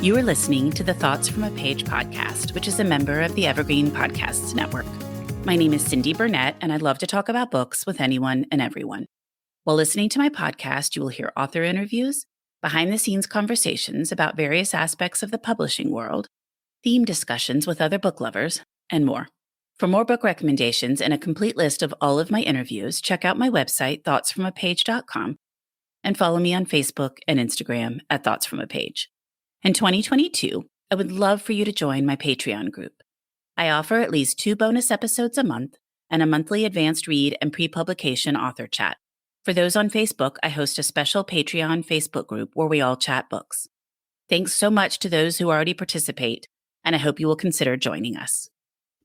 You are listening to the Thoughts from a Page podcast, which is a member of the Evergreen Podcasts Network. My name is Cindy Burnett, and I love to talk about books with anyone and everyone. While listening to my podcast, you will hear author interviews, behind-the-scenes conversations about various aspects of the publishing world, theme discussions with other book lovers, and more. For more book recommendations and a complete list of all of my interviews, check out my website, thoughtsfromapage.com, and follow me on Facebook and Instagram at Thoughts From A Page. In 2022, I would love for you to join my Patreon group. I offer at least 2 bonus episodes a month and a monthly advanced read and pre-publication author chat. For those on Facebook, I host a special Patreon Facebook group where we all chat books. Thanks so much to those who already participate, and I hope you will consider joining us.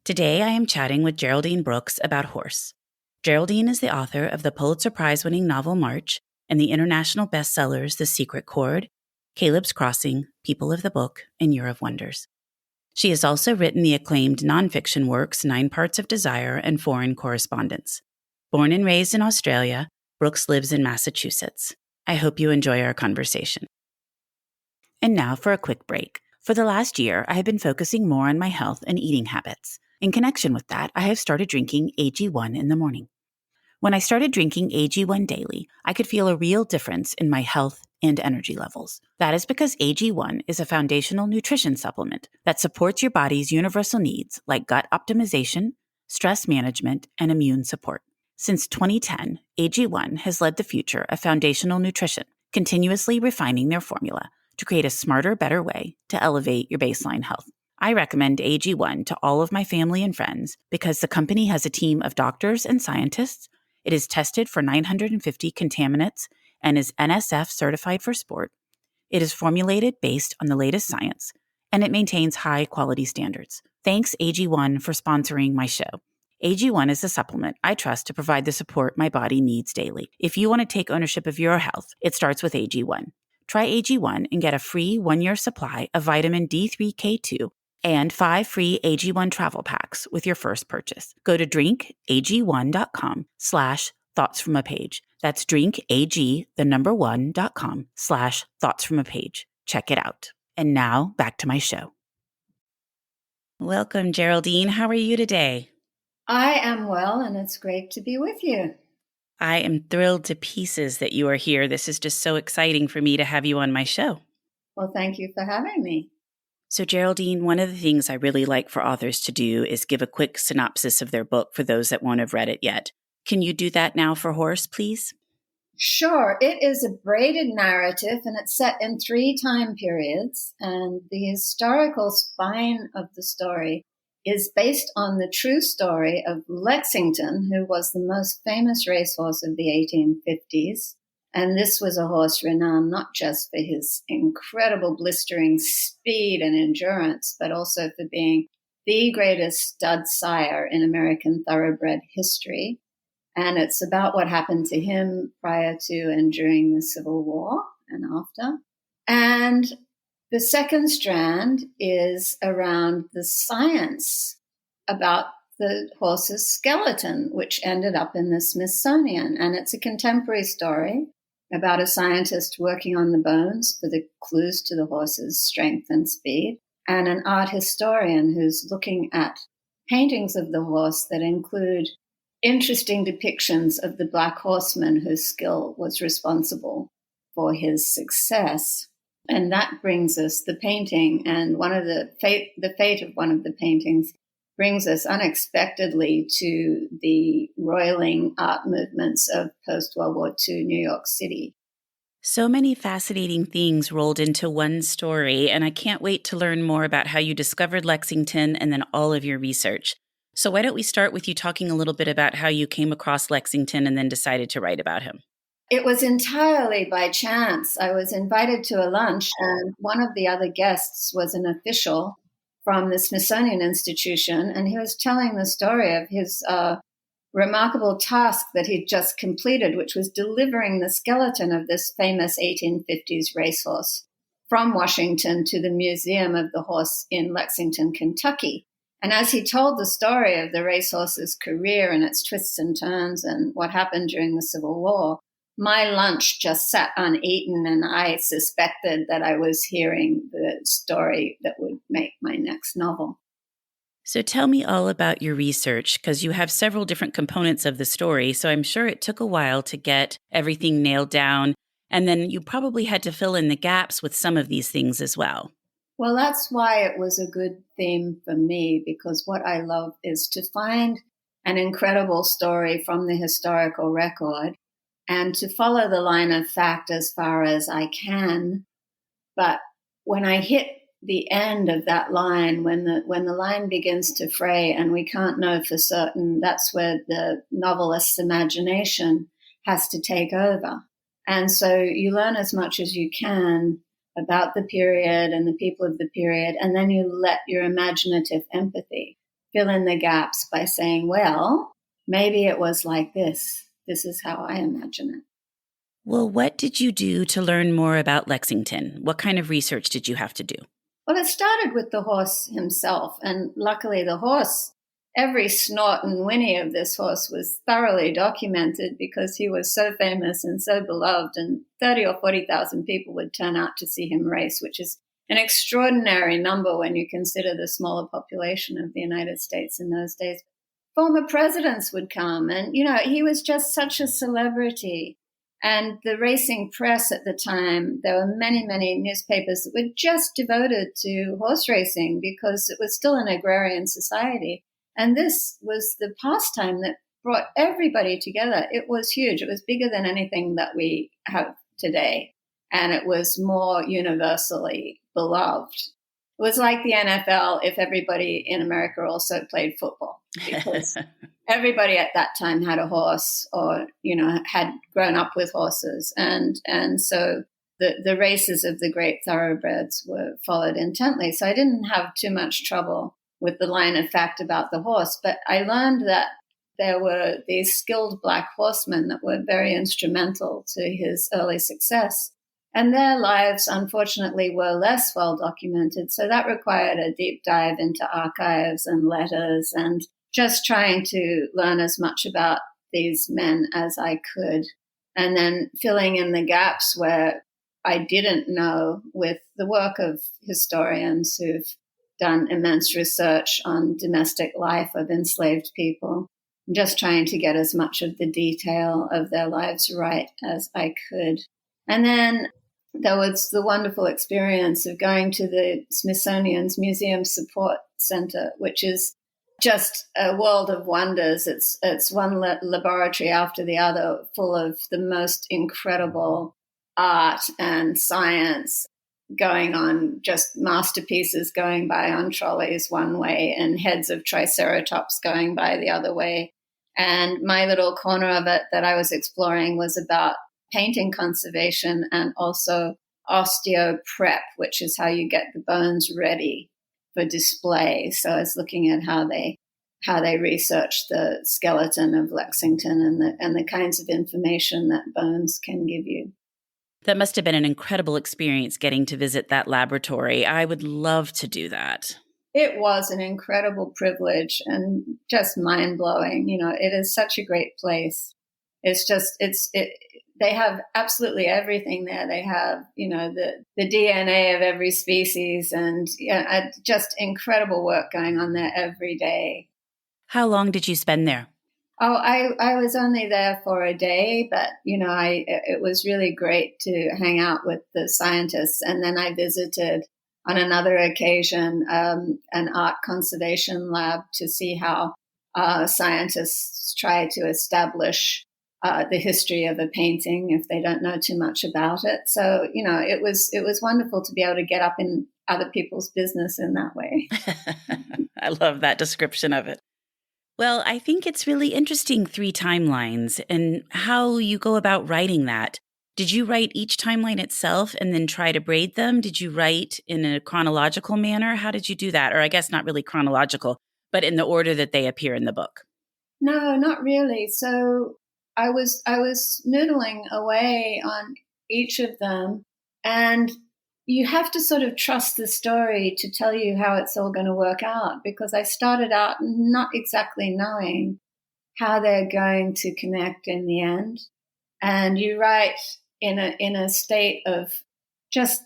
Today, I am chatting with Geraldine Brooks about horse. Geraldine is the author of the Pulitzer Prize-winning novel March and the international bestsellers The Secret Chord, Caleb's Crossing, People of the Book, and Year of Wonders. She has also written the acclaimed nonfiction works 9 Parts of Desire and Foreign Correspondence. Born and raised in Australia, Brooks lives in Massachusetts. I hope you enjoy our conversation. And now for a quick break. For the last year, I have been focusing more on my health and eating habits. In connection with that, I have started drinking AG1 in the morning. When I started drinking AG1 daily, I could feel a real difference in my health and energy levels. That is because AG1 is a foundational nutrition supplement that supports your body's universal needs like gut optimization, stress management, and immune support. Since 2010, AG1 has led the future of foundational nutrition, continuously refining their formula to create a smarter, better way to elevate your baseline health. I recommend AG1 to all of my family and friends because the company has a team of doctors and scientists. It is tested for 950 contaminants and is NSF certified for sport. It is formulated based on the latest science, and it maintains high quality standards. Thanks AG1 for sponsoring my show. AG1 is a supplement I trust to provide the support my body needs daily. If you want to take ownership of your health, it starts with AG1. Try AG1 and get a free 1-year supply of vitamin D3K2 and 5 free AG1 travel packs with your first purchase. Go to drinkag1.com/thoughtsfromapage. That's drinkag1.com/thoughtsfromapage. Check it out. And now back to my show. Welcome, Geraldine. How are you today? I am well, and it's great to be with you. I am thrilled to pieces that you are here. This is just so exciting for me to have you on my show. Well, thank you for having me. So, Geraldine, one of the things I really like for authors to do is give a quick synopsis of their book for those that won't have read it yet. Can you do that now for Horse, please? Sure. It is a braided narrative, and it's set in 3 time periods. And the historical spine of the story is based on the true story of Lexington, who was the most famous racehorse of the 1850s. And this was a horse renowned not just for his incredible blistering speed and endurance, but also for being the greatest stud sire in American thoroughbred history. And it's about what happened to him prior to and during the Civil War and after. And the second strand is around the science about the horse's skeleton, which ended up in the Smithsonian. And it's a contemporary story about a scientist working on the bones for the clues to the horse's strength and speed, and an art historian who's looking at paintings of the horse that include interesting depictions of the black horseman whose skill was responsible for his success. And that brings us the painting, and the fate of one of the paintings brings us unexpectedly to the roiling art movements of post-World War II New York City. So many fascinating things rolled into one story, and I can't wait to learn more about how you discovered Lexington and then all of your research. So why don't we start with you talking a little bit about how you came across Lexington and then decided to write about him? It was entirely by chance. I was invited to a lunch, and one of the other guests was an official from the Smithsonian Institution, and he was telling the story of his remarkable task that he'd just completed, which was delivering the skeleton of this famous 1850s racehorse from Washington to the Museum of the Horse in Lexington, Kentucky. And as he told the story of the racehorse's career and its twists and turns and what happened during the Civil War, my lunch just sat uneaten, and I suspected that I was hearing the story that would make my next novel. So tell me all about your research, because you have several different components of the story. So I'm sure it took a while to get everything nailed down. And then you probably had to fill in the gaps with some of these things as well. Well, that's why it was a good theme for me, because what I love is to find an incredible story from the historical record and to follow the line of fact as far as I can. But when I hit the end of that line, when the line begins to fray and we can't know for certain, that's where the novelist's imagination has to take over. And so you learn as much as you can about the period and the people of the period, and then you let your imaginative empathy fill in the gaps by saying, well, maybe it was like this. This is how I imagine it. Well, what did you do to learn more about Lexington? What kind of research did you have to do? Well, it started with the horse himself, and luckily the horse, every snort and whinny of this horse was thoroughly documented because he was so famous and so beloved, and 30 or 40,000 people would turn out to see him race, which is an extraordinary number when you consider the smaller population of the United States in those days. Former presidents would come, and, he was just such a celebrity. And the racing press at the time, there were many, many newspapers that were just devoted to horse racing because it was still an agrarian society. And this was the pastime that brought everybody together. It was huge. It was bigger than anything that we have today. And it was more universally beloved. It was like the NFL if everybody in America also played football, because everybody at that time had a horse or, had grown up with horses. And so the races of the great thoroughbreds were followed intently. So I didn't have too much trouble with the line of fact about the horse. But I learned that there were these skilled Black horsemen that were very instrumental to his early success. And their lives, unfortunately, were less well documented. So that required a deep dive into archives and letters and just trying to learn as much about these men as I could. And then filling in the gaps where I didn't know with the work of historians who've done immense research on domestic life of enslaved people. Just trying to get as much of the detail of their lives right as I could. And then there was the wonderful experience of going to the Smithsonian's Museum Support Center, which is just a world of wonders. It's one laboratory after the other, full of the most incredible art and science going on, just masterpieces going by on trolleys one way and heads of triceratops going by the other way. And my little corner of it that I was exploring was about painting conservation and also osteoprep, which is how you get the bones ready for display. So I was looking at how they researched the skeleton of Lexington and the kinds of information that bones can give you. That must have been an incredible experience getting to visit that laboratory. I would love to do that. It was an incredible privilege and just mind-blowing. It is such a great place. They have absolutely everything there. They have, the DNA of every species and just incredible work going on there every day. How long did you spend there? Oh, I was only there for a day, but, it was really great to hang out with the scientists. And then I visited on another occasion an art conservation lab to see how scientists try to establish the history of a painting if they don't know too much about it. So, it was wonderful to be able to get up in other people's business in that way. I love that description of it. Well, I think it's really interesting, 3 timelines and how you go about writing that. Did you write each timeline itself and then try to braid them? Did you write in a chronological manner? How did you do that? Or I guess not really chronological, but in the order that they appear in the book? No, not really. So I was noodling away on each of them, and you have to sort of trust the story to tell you how it's all going to work out, because I started out not exactly knowing how they're going to connect in the end. and you write in a state of just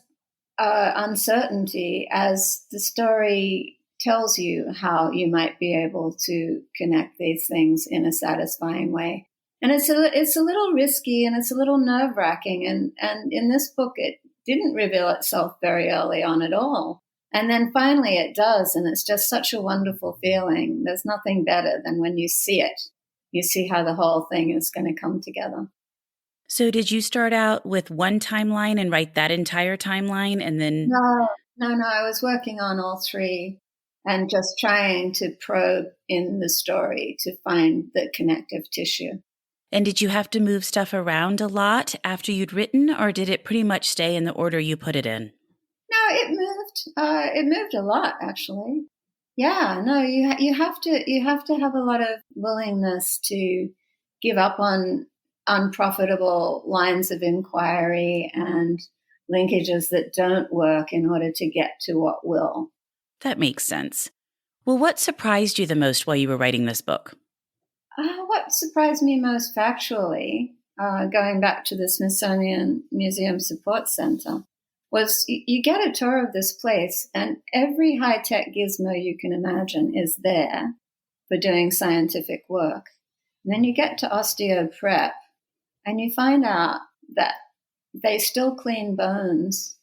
uncertainty as the story tells you how you might be able to connect these things in a satisfying way. And it's a little risky and it's a little nerve-wracking. And in this book, it didn't reveal itself very early on at all. And then finally it does, and it's just such a wonderful feeling. There's nothing better than when you see it. You see how the whole thing is going to come together. So did you start out with one timeline and write that entire timeline and then... No. I was working on all three and just trying to probe in the story to find the connective tissue. And did you have to move stuff around a lot after you'd written, or did it pretty much stay in the order you put it in? No, it moved. It moved a lot, actually. Yeah, no, you have to have a lot of willingness to give up on unprofitable lines of inquiry and linkages that don't work in order to get to what will. That makes sense. Well, what surprised you the most while you were writing this book? What surprised me most factually, going back to the Smithsonian Museum Support Center, was you get a tour of this place and every high-tech gizmo you can imagine is there for doing scientific work. And then you get to osteoprep and you find out that they still clean bones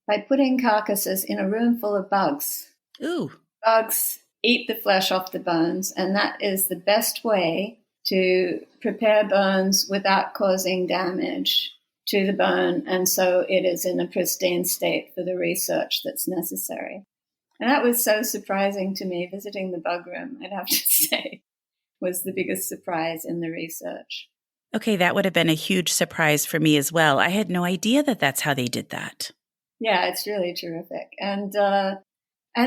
by putting carcasses in a room full of bugs. Ooh. Bugs eat the flesh off the bones, and that is the best way to prepare bones without causing damage to the bone, and so it is in a pristine state for the research that's necessary. And that was so surprising to me. Visiting the bug room, I'd have to say, was the biggest surprise in the research. Okay, that would have been a huge surprise for me as well. I had no idea that that's how they did that. Yeah, it's really terrific. And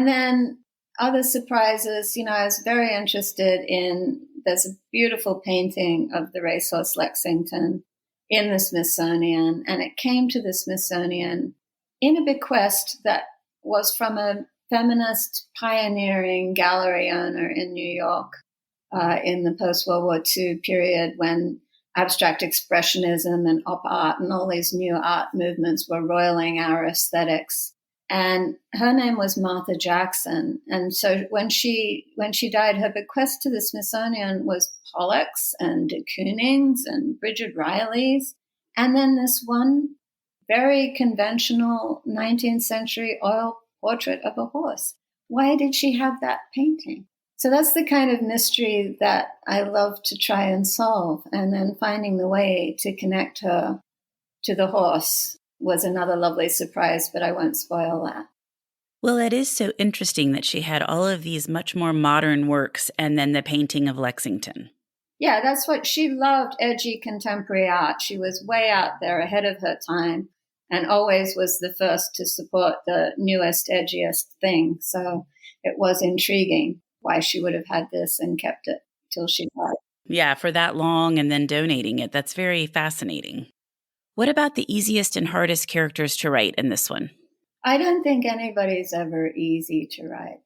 then other surprises, I was very interested in, there's a beautiful painting of the racehorse Lexington in the Smithsonian, and it came to the Smithsonian in a bequest that was from a feminist pioneering gallery owner in New York in the post-World War II period, when abstract expressionism and op art and all these new art movements were roiling our aesthetics. And her name was Martha Jackson. And so when she died, her bequest to the Smithsonian was Pollock's and de Kooning's and Bridget Riley's. And then this one very conventional 19th century oil portrait of a horse. Why did she have that painting? So that's the kind of mystery that I love to try and solve. And then finding the way to connect her to the horse was another lovely surprise, but I won't spoil that. Well, it is so interesting that she had all of these much more modern works and then the painting of Lexington. Yeah, that's what she loved, edgy contemporary art. She was way out there ahead of her time and always was the first to support the newest, edgiest thing. So it was intriguing why she would have had this and kept it till she died. Yeah, for that long and then donating it. That's very fascinating. What about the easiest and hardest characters to write in this one? I don't think anybody's ever easy to write.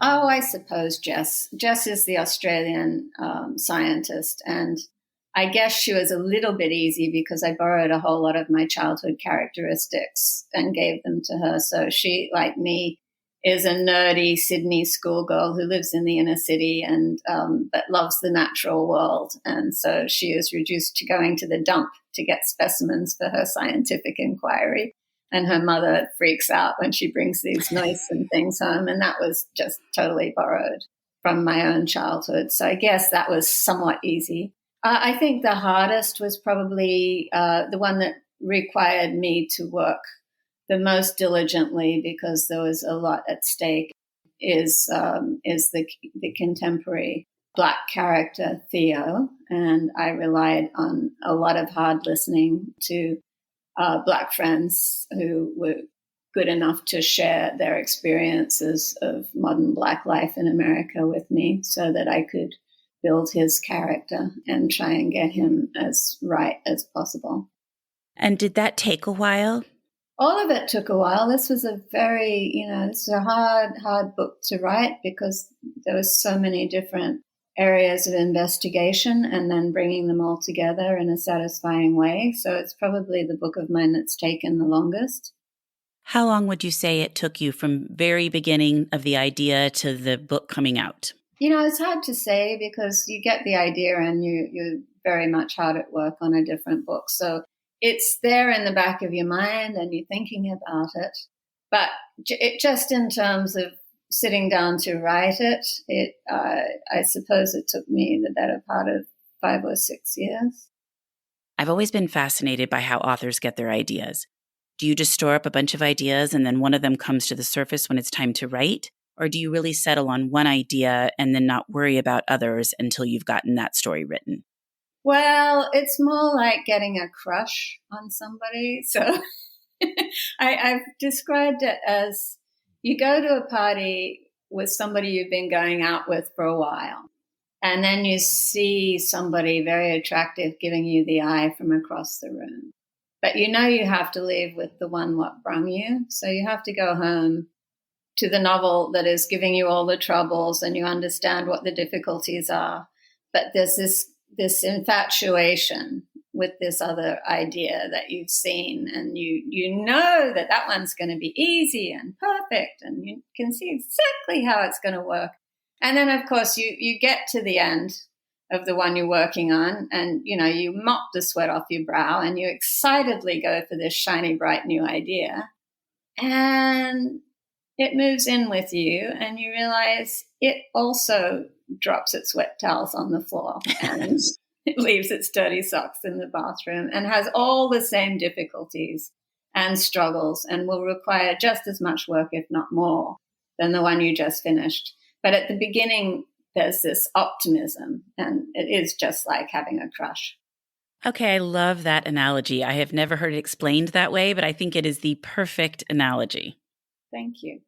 Oh, I suppose Jess. Jess is the Australian scientist, and I guess she was a little bit easy because I borrowed a whole lot of my childhood characteristics and gave them to her. So she, like me, is a nerdy Sydney schoolgirl who lives in the inner city and but loves the natural world. And so she is reduced to going to the dump to get specimens for her scientific inquiry. And her mother freaks out when she brings these noisome things home. And that was just totally borrowed from my own childhood. So I guess that was somewhat easy. I think the hardest was probably the one that required me to work the most diligently because there was a lot at stake is the contemporary Black character Theo, and I relied on a lot of hard listening to Black friends who were good enough to share their experiences of modern Black life in America with me so that I could build his character and try and get him as right as possible. And did that take a while? All of it took a while. This was a very, this is a hard book to write because there were so many different areas of investigation and then bringing them all together in a satisfying way. So it's probably the book of mine that's taken the longest. How long would you say it took you from very beginning of the idea to the book coming out? It's hard to say because you get the idea and you're very much hard at work on a different book. So it's there in the back of your mind and you're thinking about it. But it just in terms of sitting down to write it, I suppose it took me the better part of 5 or 6 years. I've always been fascinated by how authors get their ideas. Do you just store up a bunch of ideas and then one of them comes to the surface when it's time to write? Or do you really settle on one idea and then not worry about others until you've gotten that story written? Well, it's more like getting a crush on somebody. So I've described it as you go to a party with somebody you've been going out with for a while, and then you see somebody very attractive giving you the eye from across the room. But you have to leave with the one what brung you. So you have to go home to the novel that is giving you all the troubles and you understand what the difficulties are. But there's this infatuation with this other idea that you've seen, and you know that one's going to be easy and perfect, and you can see exactly how it's going to work. And then, of course, you get to the end of the one you're working on, and, you mop the sweat off your brow, and you excitedly go for this shiny, bright new idea. And it moves in with you, and you realize it also drops its wet towels on the floor and it leaves its dirty socks in the bathroom and has all the same difficulties and struggles and will require just as much work, if not more, than the one you just finished. But at the beginning, there's this optimism, and it is just like having a crush. Okay, I love that analogy. I have never heard it explained that way, but I think it is the perfect analogy. Thank you.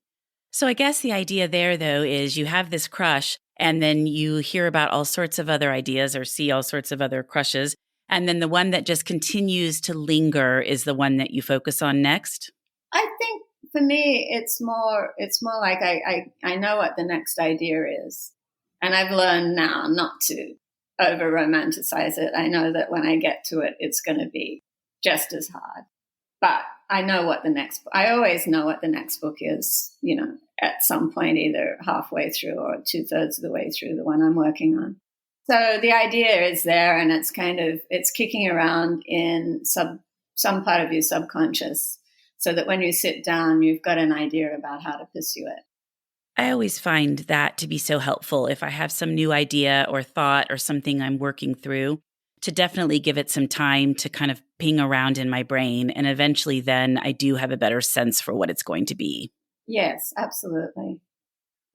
So I guess the idea there, though, is you have this crush, and then you hear about all sorts of other ideas or see all sorts of other crushes. And then the one that just continues to linger is the one that you focus on next? I think for me, it's more like I know what the next idea is. And I've learned now not to over romanticize it. I know that when I get to it, it's going to be just as hard. But I always know what the next book is, at some point, either halfway through or 2/3 of the way through the one I'm working on. So the idea is there, and it's kicking around in some part of your subconscious, so that when you sit down, you've got an idea about how to pursue it. I always find that to be so helpful if I have some new idea or thought or something I'm working through, to definitely give it some time to kind of ping around in my brain. And eventually then I do have a better sense for what it's going to be. Yes, absolutely.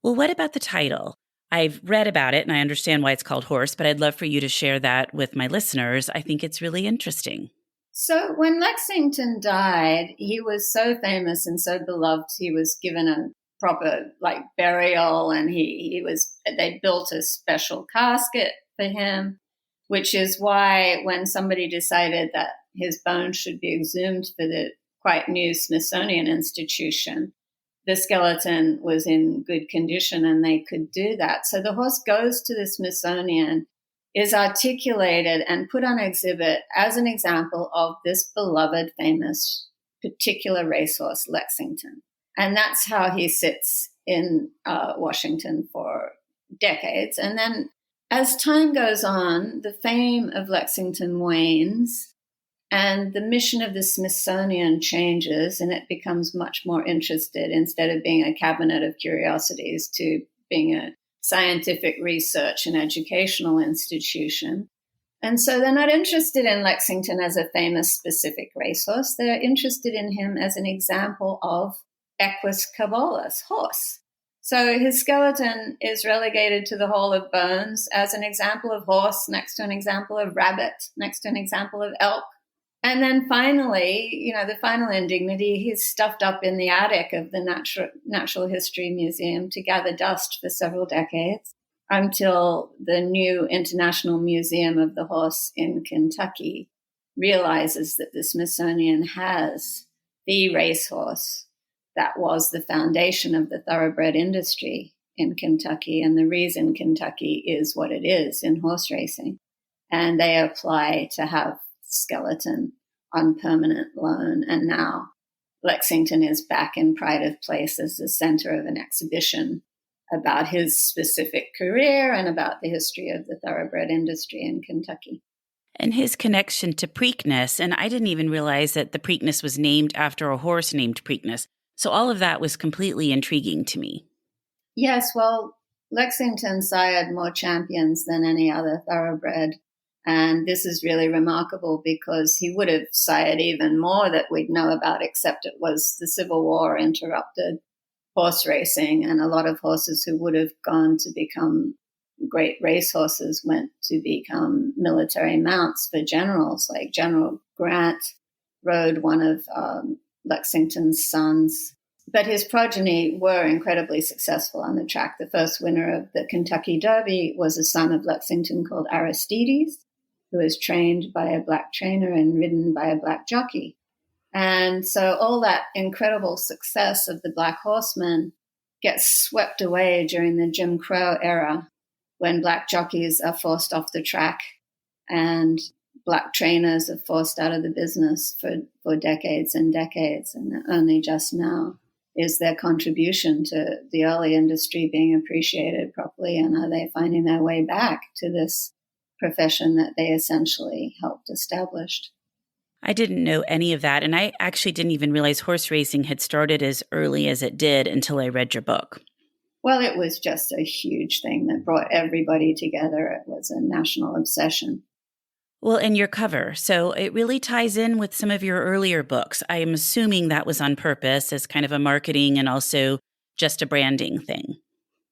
Well, what about the title? I've read about it and I understand why it's called Horse, but I'd love for you to share that with my listeners. I think it's really interesting. So when Lexington died, he was so famous and so beloved, he was given a proper burial, and they built a special casket for him, which is why when somebody decided that his bones should be exhumed for the quite new Smithsonian institution, the skeleton was in good condition and they could do that. So the horse goes to the Smithsonian, is articulated and put on exhibit as an example of this beloved, famous, particular racehorse, Lexington. And that's how he sits in Washington for decades. And then as time goes on, the fame of Lexington wanes, and the mission of the Smithsonian changes, and it becomes much more interested, instead of being a cabinet of curiosities, to being a scientific research and educational institution. And so they're not interested in Lexington as a famous specific racehorse. They're interested in him as an example of Equus cabalus, horse. So his skeleton is relegated to the Hall of Bones as an example of horse, next to an example of rabbit, next to an example of elk. And then finally, the final indignity, he's stuffed up in the attic of the Natural History Museum to gather dust for several decades, until the new International Museum of the Horse in Kentucky realizes that the Smithsonian has the racehorse that was the foundation of the thoroughbred industry in Kentucky, and the reason Kentucky is what it is in horse racing. And they apply to have skeleton on permanent loan. And now Lexington is back in pride of place as the center of an exhibition about his specific career and about the history of the thoroughbred industry in Kentucky. And his connection to Preakness, and I didn't even realize that the Preakness was named after a horse named Preakness. So all of that was completely intriguing to me. Yes, well, Lexington sired more champions than any other thoroughbred. And this is really remarkable because he would have sired even more that we'd know about, except it was the Civil War interrupted horse racing, and a lot of horses who would have gone to become great racehorses went to become military mounts for generals. Like General Grant rode one of Lexington's sons. But his progeny were incredibly successful on the track. The first winner of the Kentucky Derby was a son of Lexington called Aristides, who was trained by a black trainer and ridden by a black jockey. And so all that incredible success of the black horsemen gets swept away during the Jim Crow era, when black jockeys are forced off the track and black trainers are forced out of the business for decades and decades. And only just now is their contribution to the early industry being appreciated properly, and are they finding their way back to this profession that they essentially helped establish. I didn't know any of that, and I actually didn't even realize horse racing had started as early as it did until I read your book. Well, it was just a huge thing that brought everybody together. It was a national obsession. Well, and your cover, so it really ties in with some of your earlier books. I am assuming that was on purpose as kind of a marketing and also just a branding thing.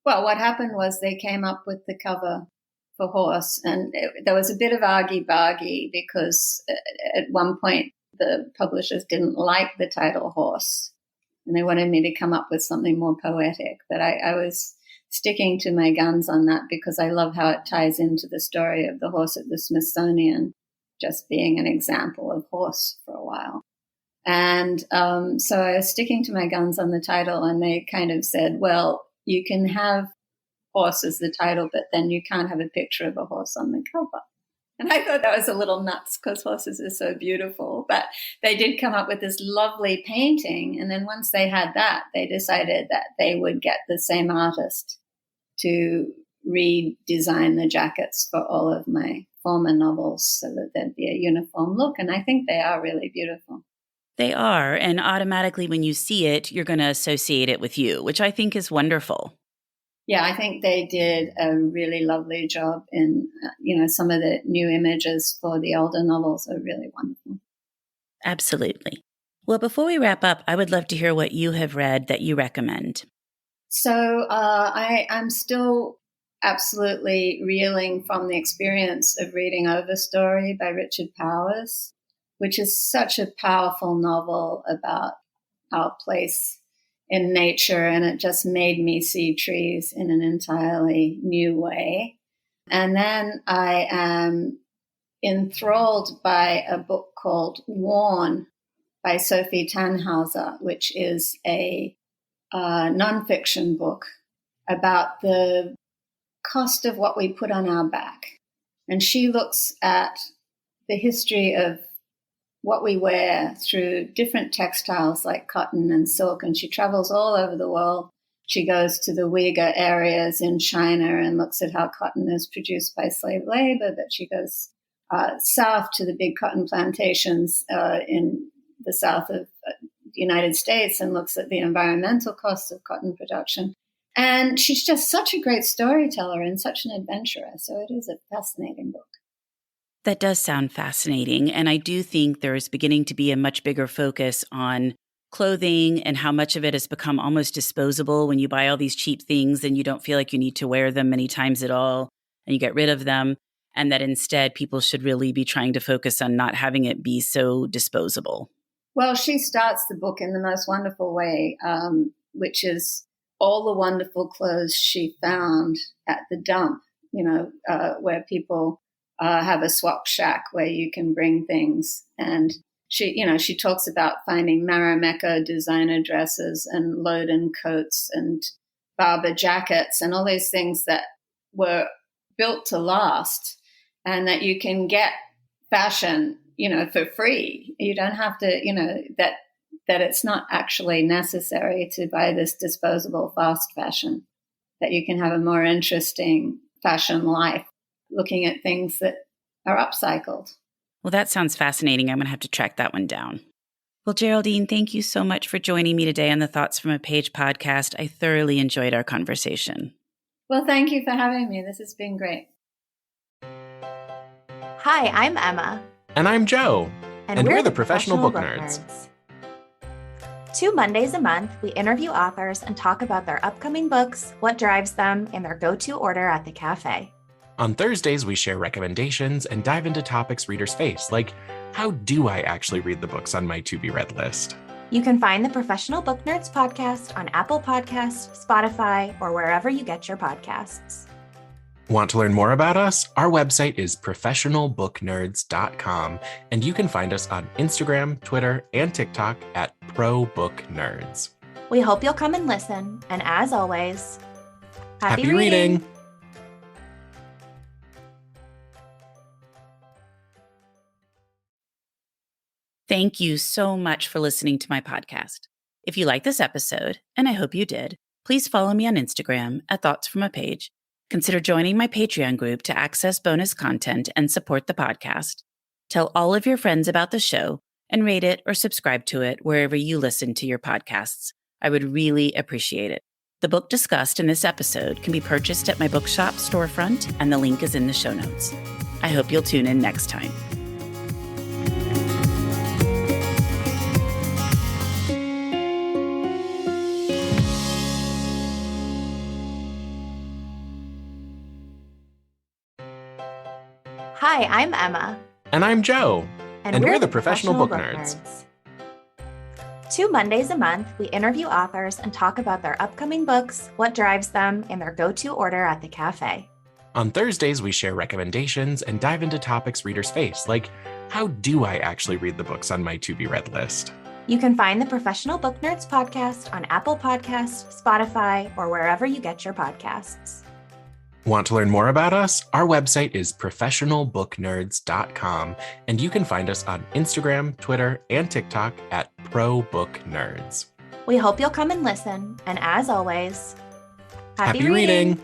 Well, what happened was they came up with the cover for horse, and there was a bit of argy-bargy because at one point the publishers didn't like the title horse, and they wanted me to come up with something more poetic. But I was sticking to my guns on that because I love how it ties into the story of the horse at the Smithsonian, just being an example of horse for a while. And so I was sticking to my guns on the title, and they kind of said, well, you can have horse as the title, but then you can't have a picture of a horse on the cover. And I thought that was a little nuts because horses are so beautiful. But they did come up with this lovely painting. And then once they had that, they decided that they would get the same artist to redesign the jackets for all of my former novels so that there'd be a uniform look. And I think they are really beautiful. They are. And automatically when you see it, you're going to associate it with you, which I think is wonderful. Yeah, I think they did a really lovely job in, some of the new images for the older novels are really wonderful. Absolutely. Well, before we wrap up, I would love to hear what you have read that you recommend. So I'm still absolutely reeling from the experience of reading Overstory by Richard Powers, which is such a powerful novel about our place in nature, and it just made me see trees in an entirely new way. And then I am enthralled by a book called Worn by Sofi Thanhauser, which is a nonfiction book about the cost of what we put on our back. And she looks at the history of what we wear through different textiles like cotton and silk, and she travels all over the world. She goes to the Uyghur areas in China and looks at how cotton is produced by slave labor, but she goes south to the big cotton plantations in the south of the United States and looks at the environmental costs of cotton production. And she's just such a great storyteller and such an adventurer, so it is a fascinating book. That does sound fascinating. And I do think there is beginning to be a much bigger focus on clothing and how much of it has become almost disposable when you buy all these cheap things and you don't feel like you need to wear them many times at all and you get rid of them. And that instead people should really be trying to focus on not having it be so disposable. Well, she starts the book in the most wonderful way, which is all the wonderful clothes she found at the dump, where people have a swap shack where you can bring things. And she talks about finding Marimekko designer dresses and Loden coats and Barber jackets and all these things that were built to last, and that you can get fashion, for free. You don't have to, that it's not actually necessary to buy this disposable fast fashion, that you can have a more interesting fashion life looking at things that are upcycled. Well, that sounds fascinating. I'm going to have to track that one down. Well, Geraldine, thank you so much for joining me today on the Thoughts from a Page podcast. I thoroughly enjoyed our conversation. Well, thank you for having me. This has been great. Hi, I'm Emma. And I'm Joe. And we're the Professional Book Nerds. 2 Mondays a month, we interview authors and talk about their upcoming books, what drives them, and their go-to order at the cafe. On Thursdays, we share recommendations and dive into topics readers face, like how do I actually read the books on my to-be-read list? You can find the Professional Book Nerds podcast on Apple Podcasts, Spotify, or wherever you get your podcasts. Want to learn more about us? Our website is professionalbooknerds.com, and you can find us on Instagram, Twitter, and TikTok at ProBookNerds. We hope you'll come and listen, and as always, happy reading! Thank you so much for listening to my podcast. If you like this episode, and I hope you did, please follow me on Instagram at Thoughts from a Page. Consider joining my Patreon group to access bonus content and support the podcast. Tell all of your friends about the show and rate it or subscribe to it wherever you listen to your podcasts. I would really appreciate it. The book discussed in this episode can be purchased at my bookshop storefront, and the link is in the show notes. I hope you'll tune in next time. Hi, I'm Emma. And I'm Joe. And we're the Professional Book Nerds. 2 Mondays a month, we interview authors and talk about their upcoming books, what drives them, and their go-to order at the cafe. On Thursdays, we share recommendations and dive into topics readers face, like how do I actually read the books on my to-be-read list? You can find the Professional Book Nerds podcast on Apple Podcasts, Spotify, or wherever you get your podcasts. Want to learn more about us? Our website is professionalbooknerds.com, and you can find us on Instagram, Twitter, and TikTok at ProBookNerds. We hope you'll come and listen, and as always, happy reading!